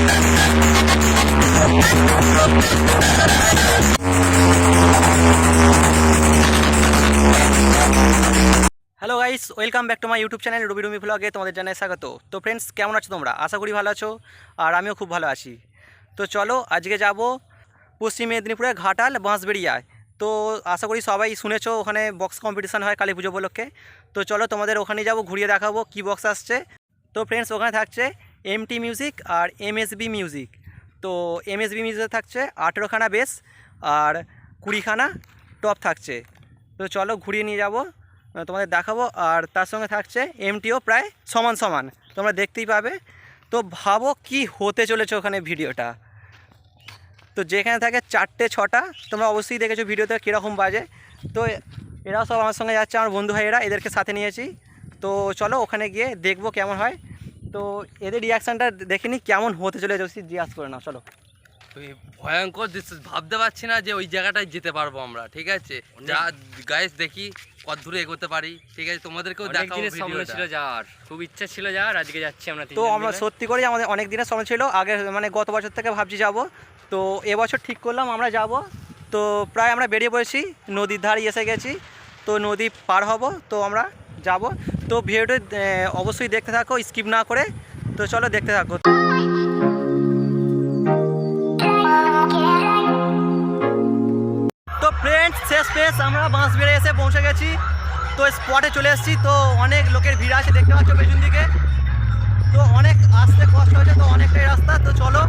Hello guys, welcome back to my YouTube channel Rabi Rumi ভ্লগে তোমাদের জানাই স্বাগত। তো ফ্রেন্ডস, কেমন আছো তোমরা? আশা করি ভালো আছো, আর আমিও খুব ভালো আছি। তো চলো আজকে যাব পশ্চিম মেদিনীপুরের ঘাটাল বাঁশবেড়িয়ায়। তো আশা করি সবাই শুনেছো, ওখানে বক্স কম্পিটিশান হয় কালী পুজো উপলক্ষে। তো চলো তোমাদের ওখানে যাব, ঘুরিয়ে দেখাবো কী বক্স আসছে। তো ফ্রেন্ডস, ওখানে থাকছে এমটি মিউজিক আর এমএসবি মিউজিক। তো এমএসবি মিউজিকে থাকছে 18খানা বেস আর 20খানা টপ থাকছে। তো চলো ঘুরিয়ে নিয়ে যাব, তোমাদের দেখাবো। আর তার সঙ্গে থাকছে এমটিও প্রায় সমান সমান, তোমরা দেখতেই পাবে। তো ভাবো কি হতে চলেছে ওখানে ভিডিওটা। তো যেখানে থাকে 4টে 6টা, তোমরা অবশ্যই দেখেছো ভিডিওতে কীরকম বাজে। তো এরাও সব আমার সঙ্গে যাচ্ছে, আমার বন্ধু ভাইয়েরা, এদেরকে সাথে নিয়েছি। তো চলো ওখানে গিয়ে দেখবো কেমন হয়। তো এদের রিয়াকশানটা দেখে নি কেমন হতে চলেছে, জিজ্ঞাসা করে না। চলো। ভয়ঙ্কর দৃশ্য, ভাবতে পারছি না যে ওই জায়গাটায় যেতে পারবো আমরা। ঠিক আছে, যা গাইস দেখি কত দূরে এগোতে পারি। ঠিক আছে, তোমাদেরকেও দেখাবো। ভিডিও ছিল যাওয়ার, খুব ইচ্ছা ছিল যাওয়ার, আজকে যাচ্ছি আমরা। তো আমরা সত্যি করে আমাদের অনেক দিনের স্বপ্ন ছিল, আগে মানে গত বছর থেকে ভাবছি যাব। তো এবছর ঠিক করলাম আমরা যাব। তো প্রায় আমরা বেরিয়ে পড়েছি, নদীর ধারে এসে গেছি। তো নদী পার হব, তো আমরা যাব। তো ভিডিওটি অবশ্যই দেখতে থাকো, স্কিপ না করে। তো চলো দেখতে থাকো। তো ফ্রেন্ডস, শেষ আমরা বাঁশবেড়ে এসে পৌঁছে গেছি। তো স্পটে চলে এসেছি। তো অনেক লোকের ভিড় আছে, দেখতে পাচ্ছ পেছন দিকে। তো অনেক আসতে কষ্ট হয়েছে, তো অনেকটাই রাস্তা। তো চলো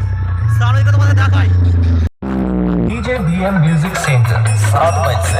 সামনে দিকে তোমাদের দেখাই। DJ DM Music Center 7 बजे से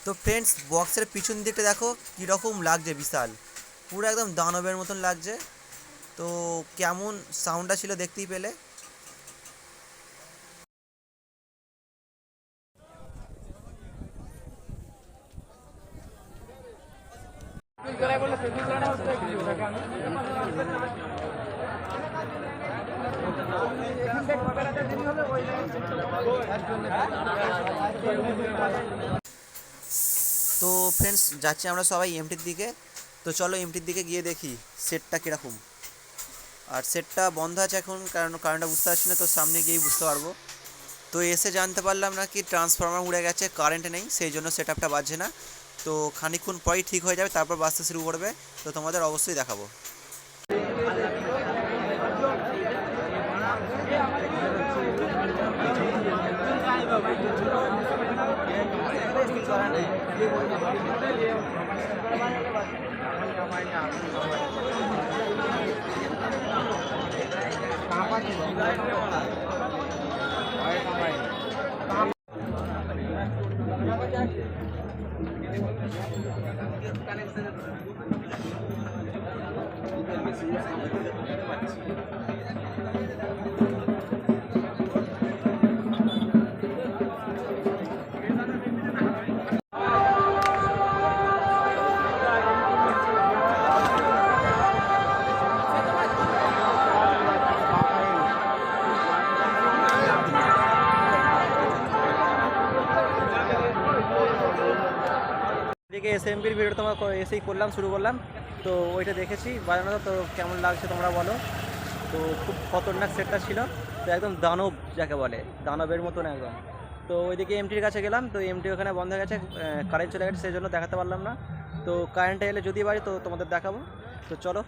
তো ফ্রেন্ডস, বক্সের পিছন দিকটা দেখো কীরকম লাগছে, বিশাল, পুরো একদম দানবের মতন লাগছে। তো কেমন সাউন্ডটা ছিল দেখতেই পেলে। তো ফ্রেন্ডস, যাচ্ছি আমরা সবাই এমটির দিকে। তো চলো এমটির দিকে গিয়ে দেখি সেটটা কীরকম। আর সেটটা বন্ধ আছে এখন, কারণটা বুঝতে পারছি না। তো সামনে গিয়েই বুঝতে পারবো। তো এসে জানতে পারলাম না কি ট্রান্সফরমার উড়ে গেছে, কারেন্ট নেই, সেই জন্য সেট আপটা বাজছে না। তো খানিকক্ষণ পরেই ঠিক হয়ে যাবে, তারপর বাজতে শুরু করবে। তো তোমাদের অবশ্যই দেখাবো। করা নেই। এদিকে এসএমবির ভিডিও তোমার এসেই করলাম, শুরু করলাম। তো ওইটা দেখেছি বাজানো, তো কেমন লাগছে তোমরা বলো। তো খুব খতরনাক সেটটা ছিল, তো একদম দানব যাকে বলে, দানবের মতন একদম। তো ওইদিকে এমটির কাছে গেলাম, তো এমটি ওখানে বন্ধ হয়ে গেছে, কারেন্ট চলে গেছে, সেই জন্য দেখাতে পারলাম না। তো কারেন্টে এলে যদি বাড়ি তো তোমাদের দেখাবো। তো চলো।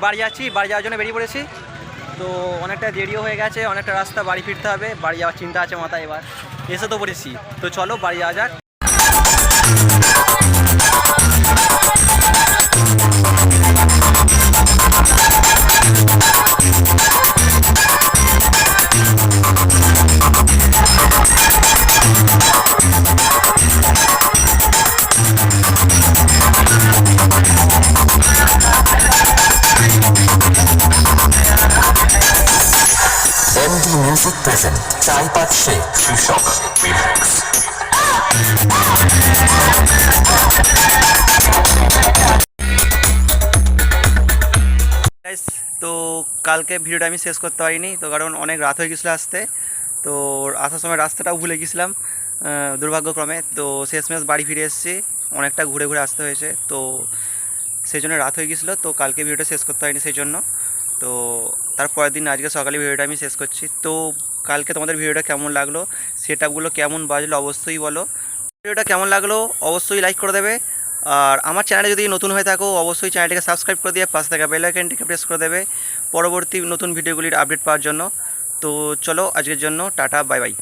বাড়ি যাচ্ছি, বাড়ি যাওয়ার জন্য বেরিয়ে পড়েছি। তো অনেকটা দেরিও হয়ে গেছে, অনেকটা রাস্তা, বাড়ি ফিরতে হবে। বাড়ি যাওয়ার চিন্তা আছে মাথায়, এবার এসে তো পড়েছি। তো চলো বাড়ি যাওয়া যাক। MD Music present Chai Pat Sheikh Shishok Remix. Guys, তো কালকে ভিডিওটা আমি শেষ করতে পারিনি, তো কারণ অনেক রাত হয়ে গেছিলো আসতে। তো আসার সময় রাস্তাটাও ভুলে গেছিলাম দুর্ভাগ্যক্রমে। তো শেষমেশ বাড়ি ফিরে এসেছি, অনেকটা ঘুরে ঘুরে আসতে হয়েছে। তো সেই জন্য রাত হয়ে গেছিলো, তো কালকে ভিডিওটা শেষ করতে পারিনি সেই জন্য। তো তারপরের দিন আজকে সকালে ভিডিওটা আমি শেষ করছি। তো কালকে তোমাদের ভিডিওটা কেমন লাগলো, সেটআপগুলো কেমন বাজলো অবশ্যই বলো। ভিডিওটা কেমন লাগলো অবশ্যই লাইক করে দেবে। আর আমার চ্যানেলে যদি নতুন হয়ে থাকো অবশ্যই চ্যানেলটিকে সাবস্ক্রাইব করে দিয়ে পাশে থাকা বেল আইকনটিকে প্রেস করে দেবে পরবর্তী নতুন ভিডিওগুলির আপডেট পাওয়ার জন্য। তো চলো আজকের জন্য টাটা, বাই বাই।